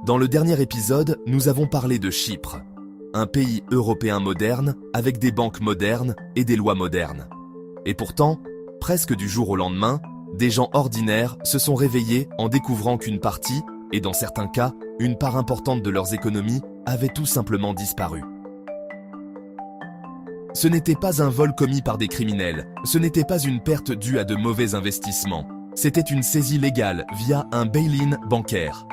Dans le dernier épisode, nous avons parlé de Chypre, un pays européen moderne avec des banques modernes et des lois modernes. Et pourtant, presque du jour au lendemain, des gens ordinaires se sont réveillés en découvrant qu'une partie, et dans certains cas, une part importante de leurs économies, avait tout simplement disparu. Ce n'était pas un vol commis par des criminels, ce n'était pas une perte due à de mauvais investissements, c'était une saisie légale via un bail-in bancaire.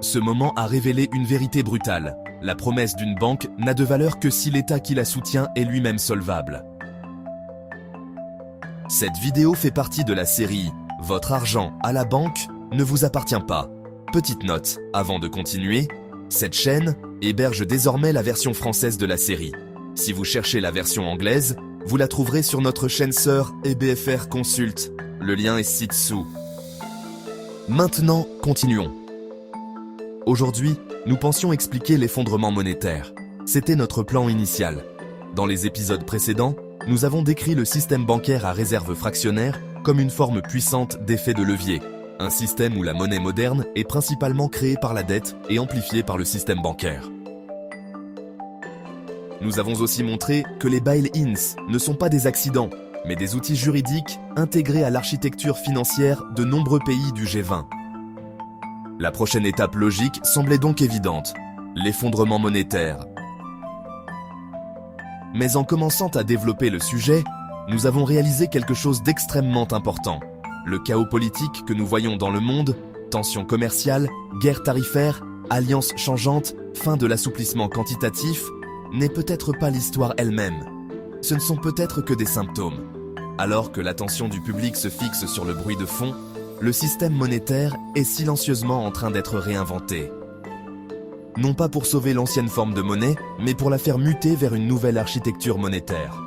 Ce moment a révélé une vérité brutale. La promesse d'une banque n'a de valeur que si l'État qui la soutient est lui-même solvable. Cette vidéo fait partie de la série « Votre argent à la banque ne vous appartient pas ». Petite note, avant de continuer, cette chaîne héberge désormais la version française de la série. Si vous cherchez la version anglaise, vous la trouverez sur notre chaîne sœur EBFR Consult. Le lien est ci-dessous. Maintenant, continuons. Aujourd'hui, nous pensions expliquer l'effondrement monétaire. C'était notre plan initial. Dans les épisodes précédents, nous avons décrit le système bancaire à réserve fractionnaire comme une forme puissante d'effet de levier, un système où la monnaie moderne est principalement créée par la dette et amplifiée par le système bancaire. Nous avons aussi montré que les bail-ins ne sont pas des accidents, mais des outils juridiques intégrés à l'architecture financière de nombreux pays du G20. La prochaine étape logique semblait donc évidente, l'effondrement monétaire. Mais en commençant à développer le sujet, nous avons réalisé quelque chose d'extrêmement important. Le chaos politique que nous voyons dans le monde, tensions commerciales, guerres tarifaires, alliances changeantes, fin de l'assouplissement quantitatif, n'est peut-être pas l'histoire elle-même. Ce ne sont peut-être que des symptômes. Alors que l'attention du public se fixe sur le bruit de fond, le système monétaire est silencieusement en train d'être réinventé. Non pas pour sauver l'ancienne forme de monnaie, mais pour la faire muter vers une nouvelle architecture monétaire.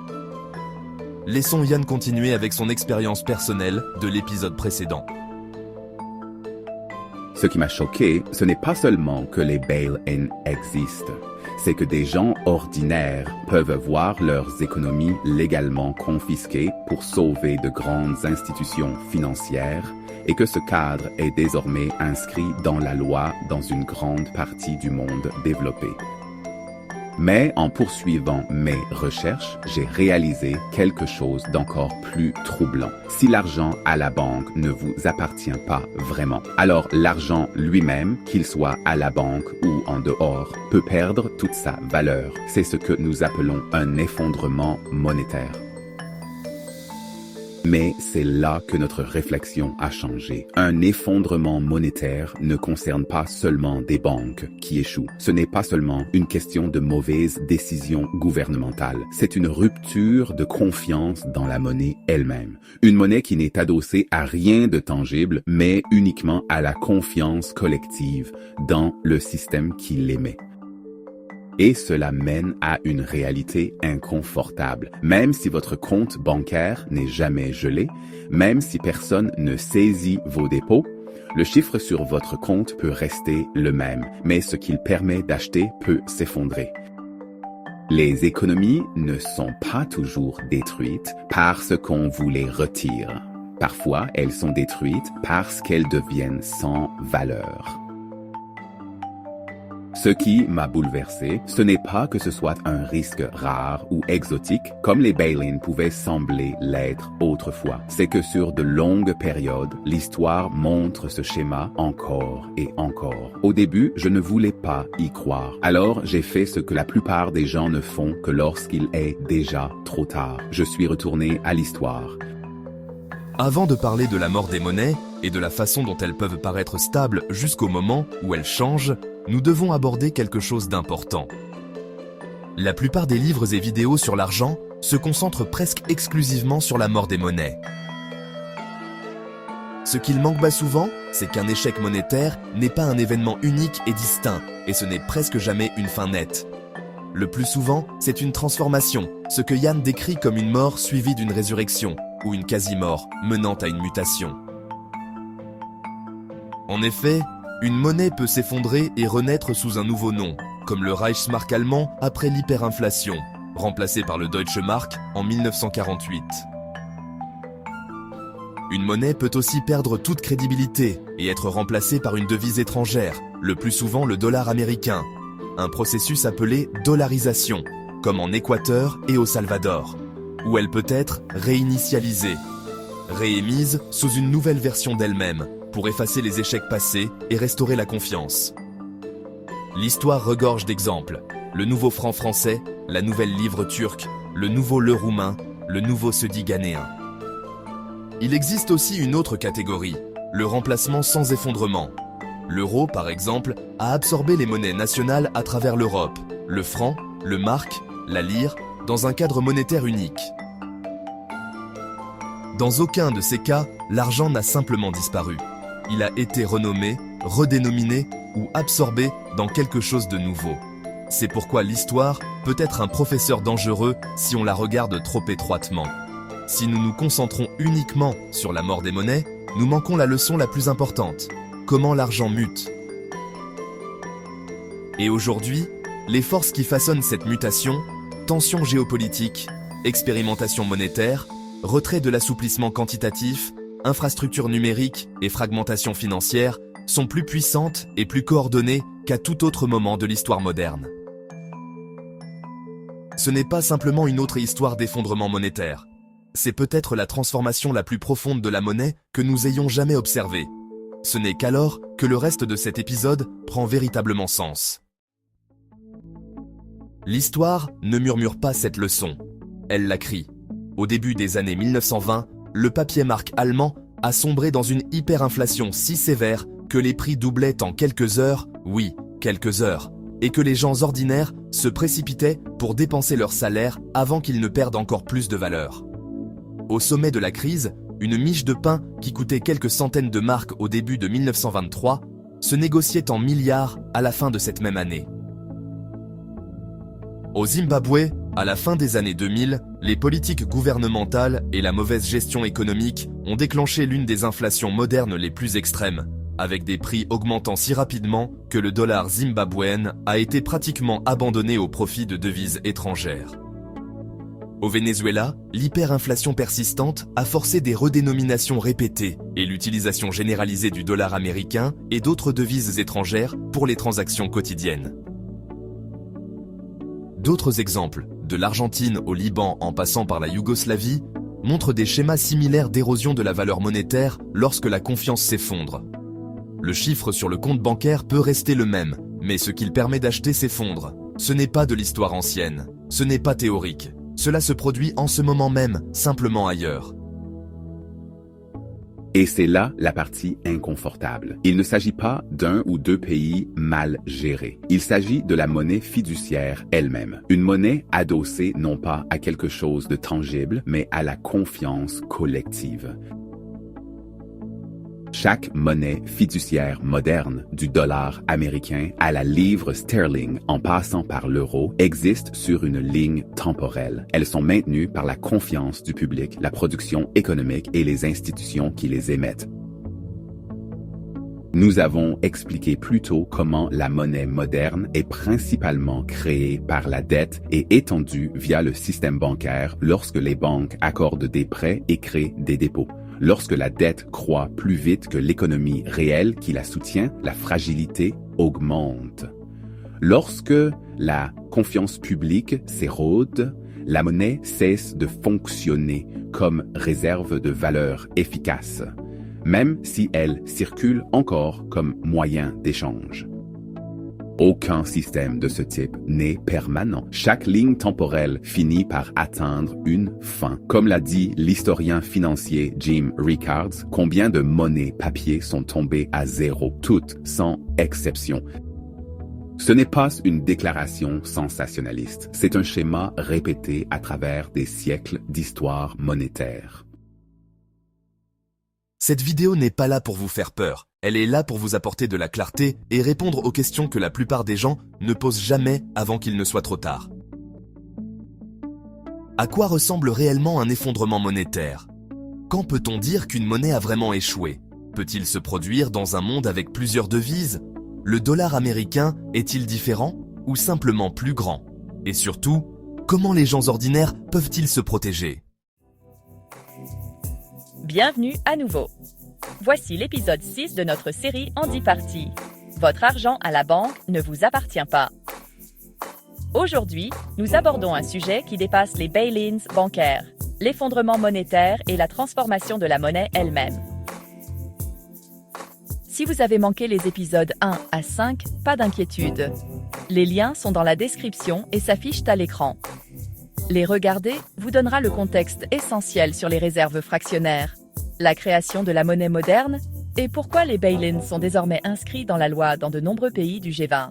Laissons Yann continuer avec son expérience personnelle de l'épisode précédent. Ce qui m'a choqué, ce n'est pas seulement que les bail-in existent, c'est que des gens ordinaires peuvent voir leurs économies légalement confisquées pour sauver de grandes institutions financières et que ce cadre est désormais inscrit dans la loi dans une grande partie du monde développé. Mais en poursuivant mes recherches, j'ai réalisé quelque chose d'encore plus troublant. Si l'argent à la banque ne vous appartient pas vraiment, alors l'argent lui-même, qu'il soit à la banque ou en dehors, peut perdre toute sa valeur. C'est ce que nous appelons un effondrement monétaire. Mais c'est là que notre réflexion a changé. Un effondrement monétaire ne concerne pas seulement des banques qui échouent. Ce n'est pas seulement une question de mauvaise décision gouvernementale. C'est une rupture de confiance dans la monnaie elle-même. Une monnaie qui n'est adossée à rien de tangible, mais uniquement à la confiance collective dans le système qui l'émet. Et cela mène à une réalité inconfortable. Même si votre compte bancaire n'est jamais gelé, même si personne ne saisit vos dépôts, le chiffre sur votre compte peut rester le même, mais ce qu'il permet d'acheter peut s'effondrer. Les économies ne sont pas toujours détruites parce qu'on vous les retire. Parfois, elles sont détruites parce qu'elles deviennent sans valeur. Ce qui m'a bouleversé, ce n'est pas que ce soit un risque rare ou exotique, comme les bail-in pouvaient sembler l'être autrefois. C'est que sur de longues périodes, l'histoire montre ce schéma encore et encore. Au début, je ne voulais pas y croire. Alors, j'ai fait ce que la plupart des gens ne font que lorsqu'il est déjà trop tard. Je suis retourné à l'histoire. Avant de parler de la mort des monnaies et de la façon dont elles peuvent paraître stables jusqu'au moment où elles changent, nous devons aborder quelque chose d'important. La plupart des livres et vidéos sur l'argent se concentrent presque exclusivement sur la mort des monnaies. Ce qu'il manque bas souvent, c'est qu'un échec monétaire n'est pas un événement unique et distinct, et ce n'est presque jamais une fin nette. Le plus souvent, c'est une transformation, ce que Yann décrit comme une mort suivie d'une résurrection, ou une quasi-mort menant à une mutation. En effet, une monnaie peut s'effondrer et renaître sous un nouveau nom, comme le Reichsmark allemand après l'hyperinflation, remplacé par le Deutsche Mark en 1948. Une monnaie peut aussi perdre toute crédibilité et être remplacée par une devise étrangère, le plus souvent le dollar américain. Un processus appelé dollarisation, comme en Équateur et au Salvador, où elle peut être réinitialisée, réémise sous une nouvelle version d'elle-même, pour effacer les échecs passés et restaurer la confiance. L'histoire regorge d'exemples. Le nouveau franc français, la nouvelle livre turque, le nouveau leu roumain, le nouveau cedi ghanéen. Il existe aussi une autre catégorie, le remplacement sans effondrement. L'euro, par exemple, a absorbé les monnaies nationales à travers l'Europe, le franc, le mark, la lire, dans un cadre monétaire unique. Dans aucun de ces cas, l'argent n'a simplement disparu. Il a été renommé, redénominé ou absorbé dans quelque chose de nouveau. C'est pourquoi l'histoire peut être un professeur dangereux si on la regarde trop étroitement. Si nous nous concentrons uniquement sur la mort des monnaies, nous manquons la leçon la plus importante. Comment l'argent mute. Et aujourd'hui, les forces qui façonnent cette mutation, tensions géopolitiques, expérimentation monétaire, retrait de l'assouplissement quantitatif, infrastructures numériques et fragmentation financière, sont plus puissantes et plus coordonnées qu'à tout autre moment de l'histoire moderne. Ce n'est pas simplement une autre histoire d'effondrement monétaire. C'est peut-être la transformation la plus profonde de la monnaie que nous ayons jamais observée. Ce n'est qu'alors que le reste de cet épisode prend véritablement sens. L'histoire ne murmure pas cette leçon, elle la crie. Au début des années 1920, le papier-marque allemand a sombré dans une hyperinflation si sévère que les prix doublaient en quelques heures, oui, quelques heures, et que les gens ordinaires se précipitaient pour dépenser leur salaire avant qu'ils ne perdent encore plus de valeur. Au sommet de la crise, une miche de pain qui coûtait quelques centaines de marks au début de 1923 se négociait en milliards à la fin de cette même année. Au Zimbabwe, à la fin des années 2000, les politiques gouvernementales et la mauvaise gestion économique ont déclenché l'une des inflations modernes les plus extrêmes, avec des prix augmentant si rapidement que le dollar zimbabwéen a été pratiquement abandonné au profit de devises étrangères. Au Venezuela, l'hyperinflation persistante a forcé des redénominations répétées et l'utilisation généralisée du dollar américain et d'autres devises étrangères pour les transactions quotidiennes. D'autres exemples, de l'Argentine au Liban en passant par la Yougoslavie, montrent des schémas similaires d'érosion de la valeur monétaire lorsque la confiance s'effondre. Le chiffre sur le compte bancaire peut rester le même, mais ce qu'il permet d'acheter s'effondre. Ce n'est pas de l'histoire ancienne, ce n'est pas théorique. Cela se produit en ce moment même, simplement ailleurs. Et c'est là la partie inconfortable. Il ne s'agit pas d'un ou deux pays mal gérés. Il s'agit de la monnaie fiduciaire elle-même. Une monnaie adossée non pas à quelque chose de tangible, mais à la confiance collective. Chaque monnaie fiduciaire moderne, du dollar américain à la livre sterling en passant par l'euro, existe sur une ligne temporelle. Elles sont maintenues par la confiance du public, la production économique et les institutions qui les émettent. Nous avons expliqué plus tôt comment la monnaie moderne est principalement créée par la dette et étendue via le système bancaire lorsque les banques accordent des prêts et créent des dépôts. Lorsque la dette croît plus vite que l'économie réelle qui la soutient, la fragilité augmente. Lorsque la confiance publique s'érode, la monnaie cesse de fonctionner comme réserve de valeur efficace, même si elle circule encore comme moyen d'échange. Aucun système de ce type n'est permanent. Chaque ligne temporelle finit par atteindre une fin. Comme l'a dit l'historien financier Jim Rickards, combien de monnaies papier sont tombées à zéro, toutes sans exception. Ce n'est pas une déclaration sensationnaliste, c'est un schéma répété à travers des siècles d'histoire monétaire. Cette vidéo n'est pas là pour vous faire peur, elle est là pour vous apporter de la clarté et répondre aux questions que la plupart des gens ne posent jamais avant qu'il ne soit trop tard. À quoi ressemble réellement un effondrement monétaire? Quand peut-on dire qu'une monnaie a vraiment échoué? Peut-il se produire dans un monde avec plusieurs devises? Le dollar américain est-il différent ou simplement plus grand? Et surtout, comment les gens ordinaires peuvent-ils se protéger? Bienvenue à nouveau. Voici l'épisode 6 de notre série en 10 parties. Votre argent à la banque ne vous appartient pas. Aujourd'hui, nous abordons un sujet qui dépasse les bail-ins bancaires, l'effondrement monétaire et la transformation de la monnaie elle-même. Si vous avez manqué les épisodes 1 à 5, pas d'inquiétude. Les liens sont dans la description et s'affichent à l'écran. Les regarder vous donnera le contexte essentiel sur les réserves fractionnaires, la création de la monnaie moderne et pourquoi les bail-ins sont désormais inscrits dans la loi dans de nombreux pays du G20.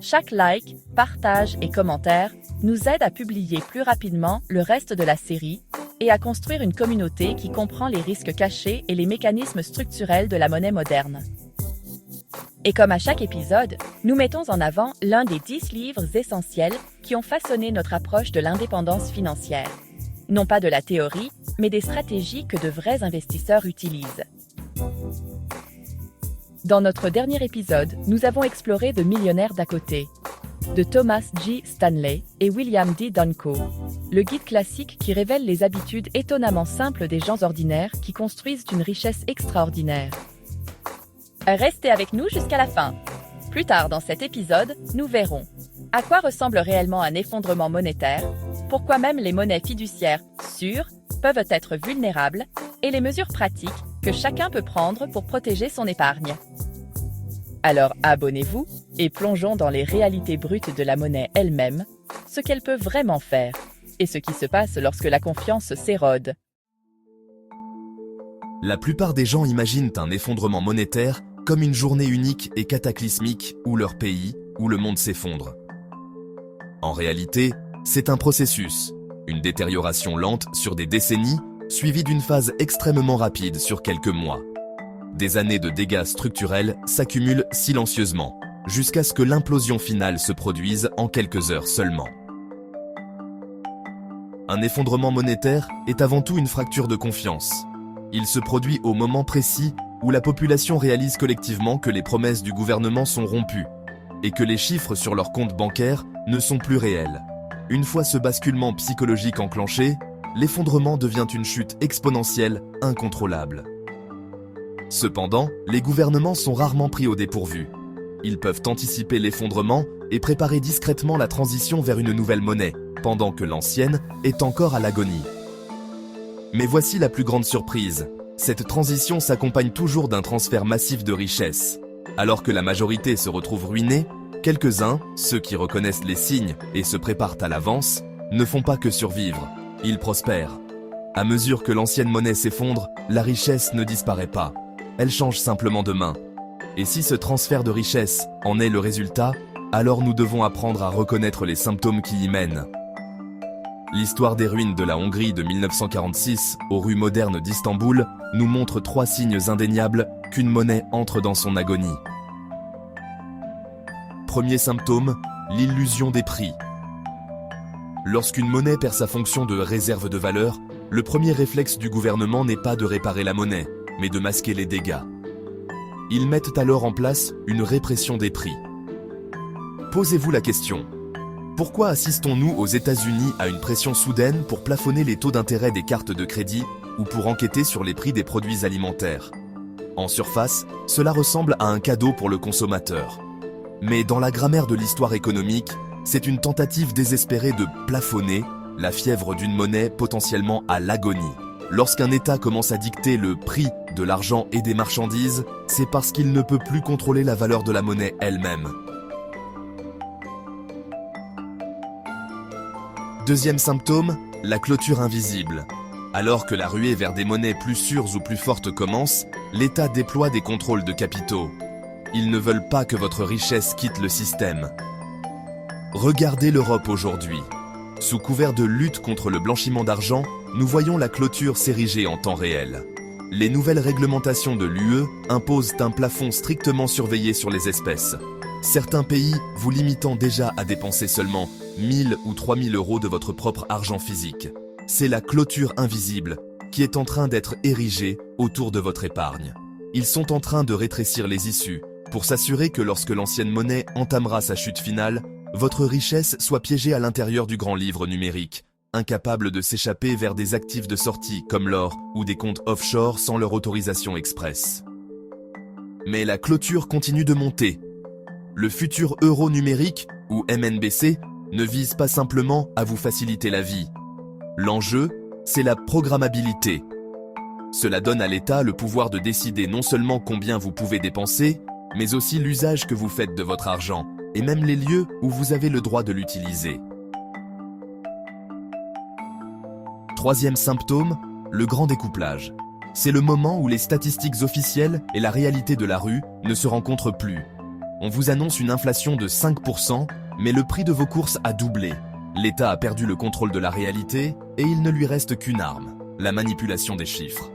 Chaque like, partage et commentaire nous aide à publier plus rapidement le reste de la série et à construire une communauté qui comprend les risques cachés et les mécanismes structurels de la monnaie moderne. Et comme à chaque épisode, nous mettons en avant l'un des 10 livres essentiels qui ont façonné notre approche de l'indépendance financière. Non pas de la théorie, mais des stratégies que de vrais investisseurs utilisent. Dans notre dernier épisode, nous avons exploré The Millionnaire d'à côté, de Thomas G. Stanley et William D. Dunko, le guide classique qui révèle les habitudes étonnamment simples des gens ordinaires qui construisent une richesse extraordinaire. Restez avec nous jusqu'à la fin. Plus tard dans cet épisode, nous verrons à quoi ressemble réellement un effondrement monétaire, pourquoi même les monnaies fiduciaires sûres peuvent être vulnérables et les mesures pratiques que chacun peut prendre pour protéger son épargne. Alors abonnez-vous et plongeons dans les réalités brutes de la monnaie elle-même, ce qu'elle peut vraiment faire et ce qui se passe lorsque la confiance s'érode. La plupart des gens imaginent un effondrement monétaire comme une journée unique et cataclysmique où leur pays, où le monde s'effondre. En réalité, c'est un processus, une détérioration lente sur des décennies, suivie d'une phase extrêmement rapide sur quelques mois. Des années de dégâts structurels s'accumulent silencieusement, jusqu'à ce que l'implosion finale se produise en quelques heures seulement. Un effondrement monétaire est avant tout une fracture de confiance. Il se produit au moment précis où la population réalise collectivement que les promesses du gouvernement sont rompues et que les chiffres sur leur compte bancaire ne sont plus réels. Une fois ce basculement psychologique enclenché, l'effondrement devient une chute exponentielle, incontrôlable. Cependant, les gouvernements sont rarement pris au dépourvu. Ils peuvent anticiper l'effondrement et préparer discrètement la transition vers une nouvelle monnaie, pendant que l'ancienne est encore à l'agonie. Mais voici la plus grande surprise. Cette transition s'accompagne toujours d'un transfert massif de richesses. Alors que la majorité se retrouve ruinée, quelques-uns, ceux qui reconnaissent les signes et se préparent à l'avance, ne font pas que survivre, ils prospèrent. À mesure que l'ancienne monnaie s'effondre, la richesse ne disparaît pas. Elle change simplement de main. Et si ce transfert de richesse en est le résultat, alors nous devons apprendre à reconnaître les symptômes qui y mènent. L'histoire des ruines de la Hongrie de 1946 aux rues modernes d'Istanbul nous montre 3 signes indéniables qu'une monnaie entre dans son agonie. Premier symptôme, l'illusion des prix. Lorsqu'une monnaie perd sa fonction de réserve de valeur, le premier réflexe du gouvernement n'est pas de réparer la monnaie, mais de masquer les dégâts. Ils mettent alors en place une répression des prix. Posez-vous la question. Pourquoi assistons-nous aux États-Unis à une pression soudaine pour plafonner les taux d'intérêt des cartes de crédit ou pour enquêter sur les prix des produits alimentaires? En surface, cela ressemble à un cadeau pour le consommateur. Mais dans la grammaire de l'histoire économique, c'est une tentative désespérée de plafonner la fièvre d'une monnaie potentiellement à l'agonie. Lorsqu'un État commence à dicter le prix de l'argent et des marchandises, c'est parce qu'il ne peut plus contrôler la valeur de la monnaie elle-même. Deuxième symptôme, la clôture invisible. Alors que la ruée vers des monnaies plus sûres ou plus fortes commence, l'État déploie des contrôles de capitaux. Ils ne veulent pas que votre richesse quitte le système. Regardez l'Europe aujourd'hui. Sous couvert de lutte contre le blanchiment d'argent, nous voyons la clôture s'ériger en temps réel. Les nouvelles réglementations de l'UE imposent un plafond strictement surveillé sur les espèces. Certains pays vous limitant déjà à dépenser seulement 1000 ou 3000 euros de votre propre argent physique. C'est la clôture invisible qui est en train d'être érigée autour de votre épargne. Ils sont en train de rétrécir les issues pour s'assurer que lorsque l'ancienne monnaie entamera sa chute finale, votre richesse soit piégée à l'intérieur du grand livre numérique, incapables de s'échapper vers des actifs de sortie comme l'or ou des comptes offshore sans leur autorisation express. Mais la clôture continue de monter. Le futur euro numérique, ou MNBC, ne vise pas simplement à vous faciliter la vie. L'enjeu, c'est la programmabilité. Cela donne à l'État le pouvoir de décider non seulement combien vous pouvez dépenser, mais aussi l'usage que vous faites de votre argent, et même les lieux où vous avez le droit de l'utiliser. Troisième symptôme, le grand découplage. C'est le moment où les statistiques officielles et la réalité de la rue ne se rencontrent plus. On vous annonce une inflation de 5%, mais le prix de vos courses a doublé. L'État a perdu le contrôle de la réalité et il ne lui reste qu'une arme, la manipulation des chiffres.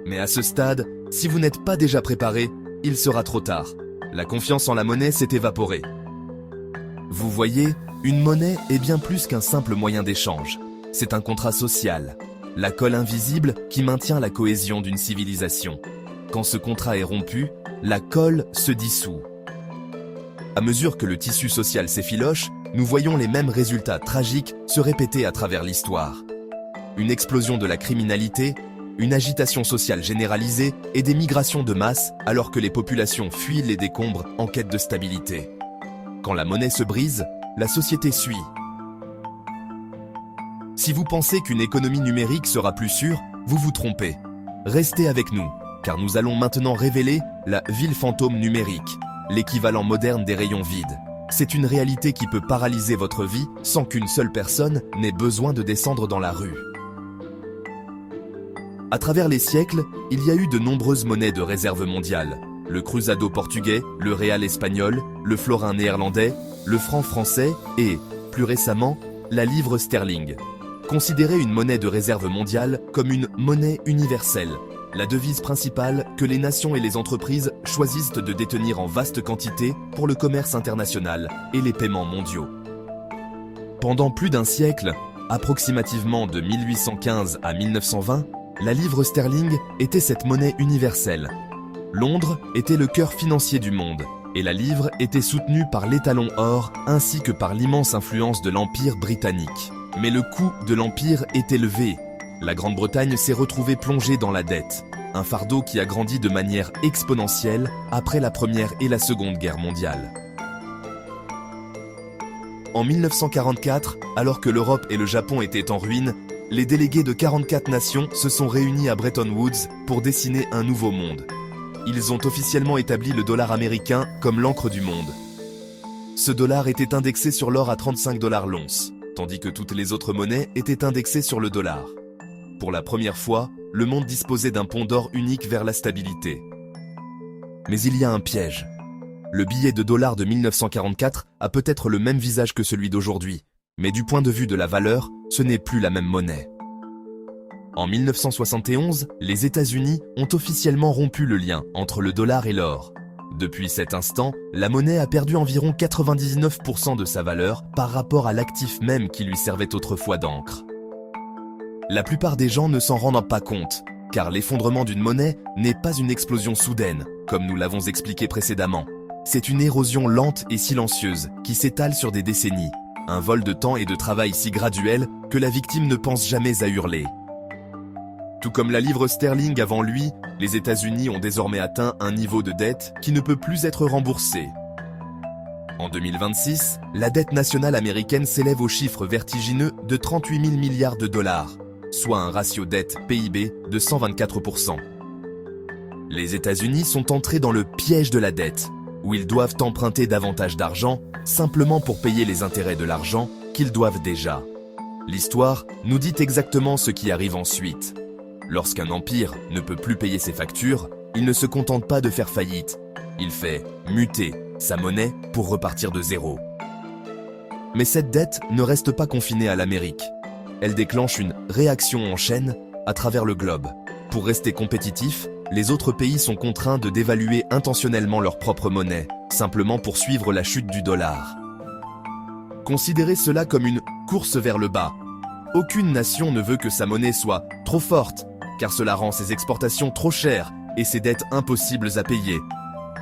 Mais à ce stade, si vous n'êtes pas déjà préparé, il sera trop tard. La confiance en la monnaie s'est évaporée. Vous voyez, une monnaie est bien plus qu'un simple moyen d'échange. C'est un contrat social, la colle invisible qui maintient la cohésion d'une civilisation. Quand ce contrat est rompu, la colle se dissout. À mesure que le tissu social s'effiloche, nous voyons les mêmes résultats tragiques se répéter à travers l'histoire. Une explosion de la criminalité, une agitation sociale généralisée et des migrations de masse alors que les populations fuient les décombres en quête de stabilité. Quand la monnaie se brise, la société suit. Si vous pensez qu'une économie numérique sera plus sûre, vous vous trompez. Restez avec nous, car nous allons maintenant révéler la ville fantôme numérique, l'équivalent moderne des rayons vides. C'est une réalité qui peut paralyser votre vie sans qu'une seule personne n'ait besoin de descendre dans la rue. À travers les siècles, il y a eu de nombreuses monnaies de réserve mondiale. Le cruzado portugais, le réal espagnol, le florin néerlandais, le franc français et, plus récemment, la livre sterling. Considérez une monnaie de réserve mondiale comme une monnaie universelle, la devise principale que les nations et les entreprises choisissent de détenir en vaste quantité pour le commerce international et les paiements mondiaux. Pendant plus d'un siècle, approximativement de 1815 à 1920, la livre sterling était cette monnaie universelle. Londres était le cœur financier du monde, et la livre était soutenue par l'étalon or ainsi que par l'immense influence de l'Empire britannique. Mais le coût de l'Empire est élevé. La Grande-Bretagne s'est retrouvée plongée dans la dette, un fardeau qui a grandi de manière exponentielle après la Première et la Seconde Guerre mondiale. En 1944, alors que l'Europe et le Japon étaient en ruine, les délégués de 44 nations se sont réunis à Bretton Woods pour dessiner un nouveau monde. Ils ont officiellement établi le dollar américain comme l'encre du monde. Ce dollar était indexé sur l'or à 35 $ l'once, tandis que toutes les autres monnaies étaient indexées sur le dollar. Pour la première fois, le monde disposait d'un pont d'or unique vers la stabilité. Mais il y a un piège. Le billet de dollar de 1944 a peut-être le même visage que celui d'aujourd'hui, mais du point de vue de la valeur, ce n'est plus la même monnaie. En 1971, les États-Unis ont officiellement rompu le lien entre le dollar et l'or. Depuis cet instant, la monnaie a perdu environ 99% de sa valeur par rapport à l'actif même qui lui servait autrefois d'encre. La plupart des gens ne s'en rendent pas compte, car l'effondrement d'une monnaie n'est pas une explosion soudaine, comme nous l'avons expliqué précédemment. C'est une érosion lente et silencieuse qui s'étale sur des décennies, un vol de temps et de travail si graduel que la victime ne pense jamais à hurler. Tout comme la livre sterling avant lui, les États-Unis ont désormais atteint un niveau de dette qui ne peut plus être remboursé. En 2026, la dette nationale américaine s'élève au chiffre vertigineux de 38 000 milliards de dollars, soit un ratio dette-PIB de 124%. Les États-Unis sont entrés dans le piège de la dette, où ils doivent emprunter davantage d'argent simplement pour payer les intérêts de l'argent qu'ils doivent déjà. L'histoire nous dit exactement ce qui arrive ensuite. Lorsqu'un empire ne peut plus payer ses factures, il ne se contente pas de faire faillite. Il fait muter sa monnaie pour repartir de zéro. Mais cette dette ne reste pas confinée à l'Amérique. Elle déclenche une réaction en chaîne à travers le globe. Pour rester compétitifs, les autres pays sont contraints de dévaluer intentionnellement leur propre monnaie, simplement pour suivre la chute du dollar. Considérez cela comme une course vers le bas. Aucune nation ne veut que sa monnaie soit trop forte, car cela rend ses exportations trop chères et ses dettes impossibles à payer.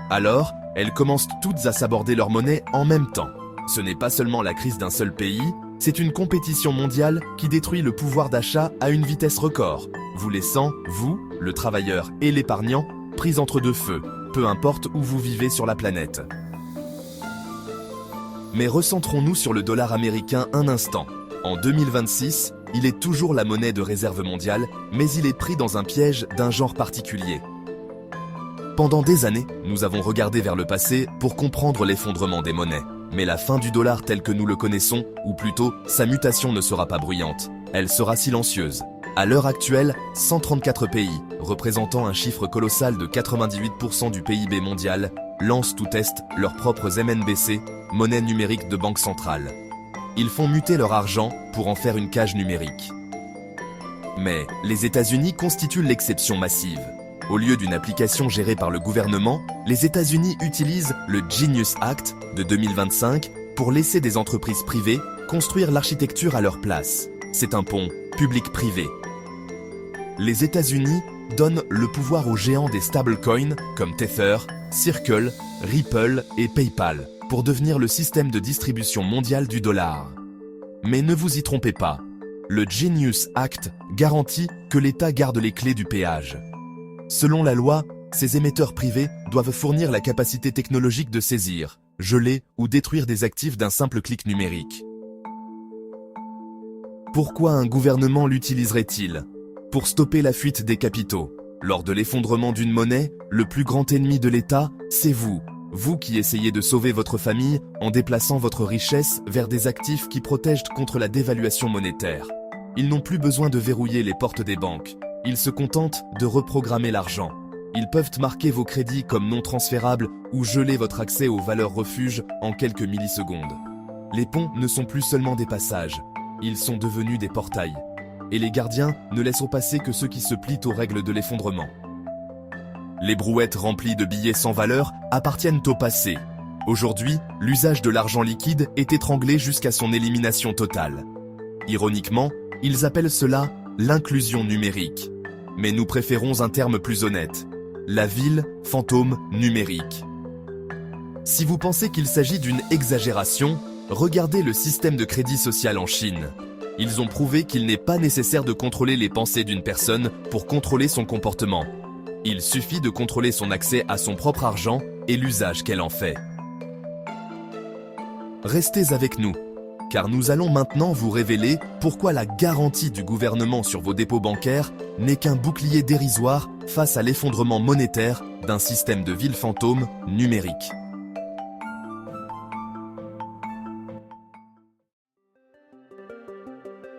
Alors, elles commencent toutes à s'aborder leur monnaie en même temps. Ce n'est pas seulement la crise d'un seul pays, C'est une compétition mondiale qui détruit le pouvoir d'achat à une vitesse record, vous laissant, vous, le travailleur et l'épargnant, pris entre deux feux, peu importe où vous vivez sur la planète. Mais recentrons-nous sur le dollar américain un instant. En 2026, il est toujours la monnaie de réserve mondiale, mais il est pris dans un piège d'un genre particulier. Pendant des années, nous avons regardé vers le passé pour comprendre l'effondrement des monnaies. Mais la fin du dollar tel que nous le connaissons, ou plutôt, sa mutation ne sera pas bruyante. Elle sera silencieuse. À l'heure actuelle, 134 pays, représentant un chiffre colossal de 98% du PIB mondial, lancent ou testent leurs propres MNBC, monnaie numérique de banque centrale. Ils font muter leur argent pour en faire une cage numérique. Mais les États-Unis constituent l'exception massive. Au lieu d'une application gérée par le gouvernement, les États-Unis utilisent le Genius Act de 2025 pour laisser des entreprises privées construire l'architecture à leur place. C'est un pont public-privé. Les États-Unis donnent le pouvoir aux géants des stablecoins comme Tether, Circle, Ripple et PayPal pour devenir le système de distribution mondial du dollar. Mais ne vous y trompez pas, le Genius Act garantit que l'État garde les clés du péage. Selon la loi, ces émetteurs privés doivent fournir la capacité technologique de saisir, geler ou détruire des actifs d'un simple clic numérique. Pourquoi un gouvernement l'utiliserait-il? Pour stopper la fuite des capitaux. Lors de l'effondrement d'une monnaie, le plus grand ennemi de l'État, c'est vous. Vous qui essayez de sauver votre famille en déplaçant votre richesse vers des actifs qui protègent contre la dévaluation monétaire. Ils n'ont plus besoin de verrouiller les portes des banques. Ils se contentent de reprogrammer l'argent. Ils peuvent marquer vos crédits comme non transférables ou geler votre accès aux valeurs refuges en quelques millisecondes. Les ponts ne sont plus seulement des passages, ils sont devenus des portails. Et les gardiens ne laisseront passer que ceux qui se plient aux règles de l'effondrement. Les brouettes remplies de billets sans valeur appartiennent au passé. Aujourd'hui, l'usage de l'argent liquide est étranglé jusqu'à son élimination totale. Ironiquement, ils appellent cela l'inclusion numérique. Mais nous préférons un terme plus honnête. La ville fantôme numérique. Si vous pensez qu'il s'agit d'une exagération, regardez le système de crédit social en Chine. Ils ont prouvé qu'il n'est pas nécessaire de contrôler les pensées d'une personne pour contrôler son comportement. Il suffit de contrôler son accès à son propre argent et l'usage qu'elle en fait. Restez avec nous, car nous allons maintenant vous révéler pourquoi la garantie du gouvernement sur vos dépôts bancaires n'est qu'un bouclier dérisoire face à l'effondrement monétaire d'un système de ville fantôme numérique.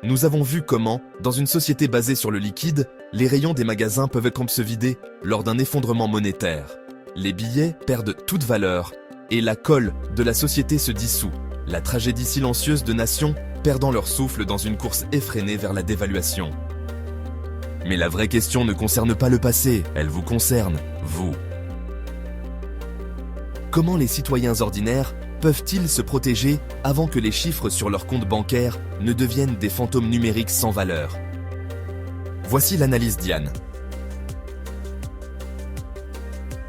Nous avons vu comment, dans une société basée sur le liquide, les rayons des magasins peuvent comme se vider lors d'un effondrement monétaire. Les billets perdent toute valeur et la colle de la société se dissout. La tragédie silencieuse de nations perdant leur souffle dans une course effrénée vers la dévaluation. Mais la vraie question ne concerne pas le passé, elle vous concerne, vous. Comment les citoyens ordinaires peuvent-ils se protéger avant que les chiffres sur leur compte bancaire ne deviennent des fantômes numériques sans valeur? Voici l'analyse d'Yann.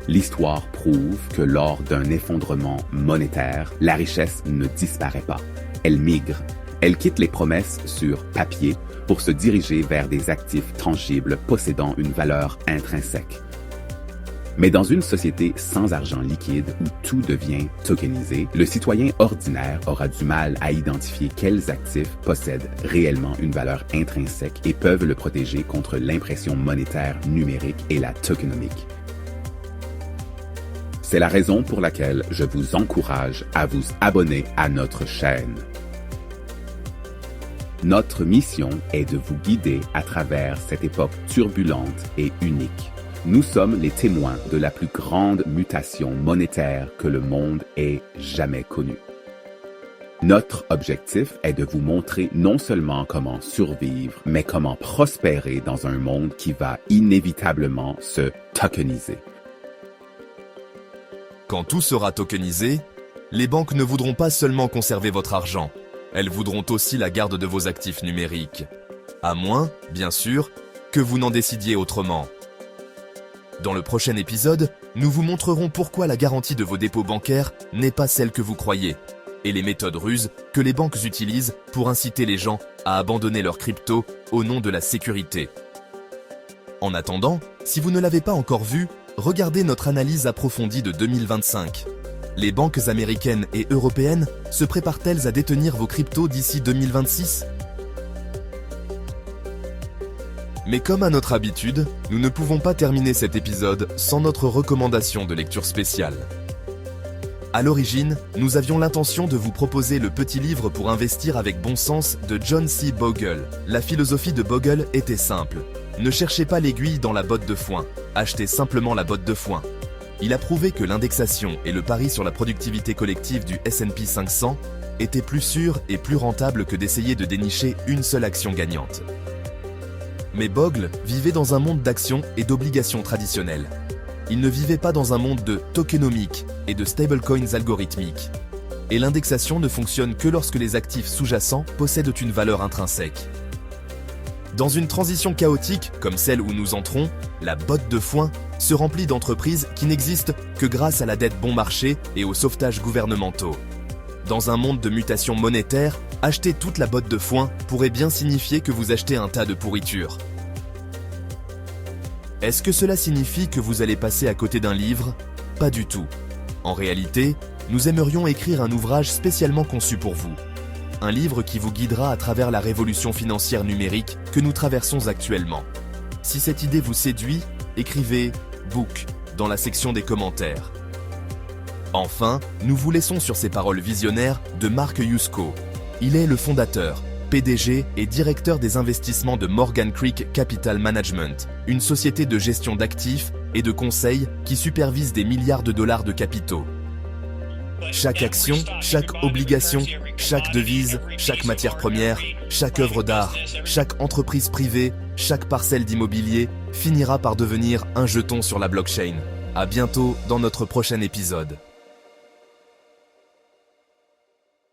L'histoire prouve que lors d'un effondrement monétaire, la richesse ne disparaît pas. Elle migre. Elle quitte les promesses sur papier pour se diriger vers des actifs tangibles possédant une valeur intrinsèque. Mais dans une société sans argent liquide où tout devient tokenisé, le citoyen ordinaire aura du mal à identifier quels actifs possèdent réellement une valeur intrinsèque et peuvent le protéger contre l'impression monétaire numérique et la tokenomique. C'est la raison pour laquelle je vous encourage à vous abonner à notre chaîne. Notre mission est de vous guider à travers cette époque turbulente et unique. Nous sommes les témoins de la plus grande mutation monétaire que le monde ait jamais connue. Notre objectif est de vous montrer non seulement comment survivre, mais comment prospérer dans un monde qui va inévitablement se tokeniser. Quand tout sera tokenisé, les banques ne voudront pas seulement conserver votre argent, elles voudront aussi la garde de vos actifs numériques. À moins, bien sûr, que vous n'en décidiez autrement. Dans le prochain épisode, nous vous montrerons pourquoi la garantie de vos dépôts bancaires n'est pas celle que vous croyez. et les méthodes ruses que les banques utilisent pour inciter les gens à abandonner leurs cryptos au nom de la sécurité. En attendant, si vous ne l'avez pas encore vu, regardez notre analyse approfondie de 2025. Les banques américaines et européennes se préparent-elles à détenir vos cryptos d'ici 2026 ? Mais comme à notre habitude, nous ne pouvons pas terminer cet épisode sans notre recommandation de lecture spéciale. À l'origine, nous avions l'intention de vous proposer le petit livre pour investir avec bon sens de John C. Bogle. La philosophie de Bogle était simple. Ne cherchez pas l'aiguille dans la botte de foin, achetez simplement la botte de foin. Il a prouvé que l'indexation et le pari sur la productivité collective du S&P 500 étaient plus sûrs et plus rentables que d'essayer de dénicher une seule action gagnante. Mais Bogle vivait dans un monde d'actions et d'obligations traditionnelles. Il ne vivait pas dans un monde de tokenomics et de stablecoins algorithmiques. Et l'indexation ne fonctionne que lorsque les actifs sous-jacents possèdent une valeur intrinsèque. Dans une transition chaotique comme celle où nous entrons, la botte de foin se remplit d'entreprises qui n'existent que grâce à la dette bon marché et aux sauvetages gouvernementaux. Dans un monde de mutation monétaire, acheter toute la botte de foin pourrait bien signifier que vous achetez un tas de pourriture. Est-ce que cela signifie que vous allez passer à côté d'un livre ? Pas du tout. En réalité, nous aimerions écrire un ouvrage spécialement conçu pour vous. Un livre qui vous guidera à travers la révolution financière numérique que nous traversons actuellement. Si cette idée vous séduit, écrivez « book » dans la section des commentaires. Enfin, nous vous laissons sur ces paroles visionnaires de Mark Yusko. Il est le fondateur, PDG et directeur des investissements de Morgan Creek Capital Management, une société de gestion d'actifs et de conseil qui supervise des milliards de dollars de capitaux. Chaque action, chaque obligation, chaque devise, chaque matière première, chaque œuvre d'art, chaque entreprise privée, chaque parcelle d'immobilier finira par devenir un jeton sur la blockchain. À bientôt dans notre prochain épisode.